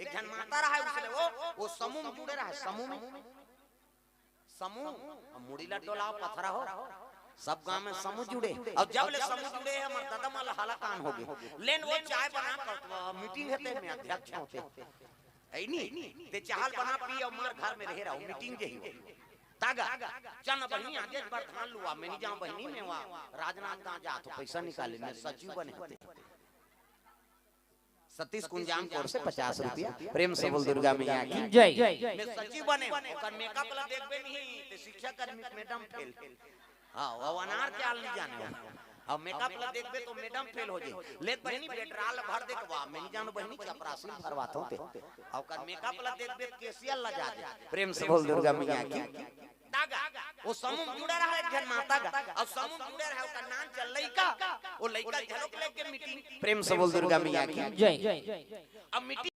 एक जन माता रहा है उसने वो समूह में जुड़े रहा है, समूह मुड़ी लड्डोला पथरा हो सब गांव में समूह जुड़े और जब ले समूह जुड़े है हमार दादा माल हलाकान हो गए लेन वो चाय बना कर मीटिंग हेते में अध्यक्ष होते ऐ नी ते चाहल बना पी और मार घर में रह रहा मीटिंग जही तागा चन बहनी आगे बर्धान लुआ मैंने जा बहनी में वा राजनाथ दा जा तो पैसा निकाले ने सचिव बने होते सतीश कुंजाम कोर से 50 रुपया प्रेम से बोल दुर्गा मैया की जय मैं सचिव बने ओकर मेकअप ला देखबे नहीं ते शिक्षा कर्मी मैडम फेल हां वो अनार के आल नहीं जाने अब मेकअप ला देखबे तो मैडम फेल हो जाई लेत बहनी पेट्रोल भर दे के वा मैं जानो बहनी चपरासी भरवात होते ओकर मेकअप ला देखबे केसियल ला जा दे प्रेम से बोल दुर्गा मैया की दागा वो समूह जुड़ा रहा है घर माता का और समूह जुड़ा रहा है उसका नाम चल लइका वो लइका झलक लेके मीटिंग प्रेम से बोल दुर्गा मैया की जय अब मीटिंग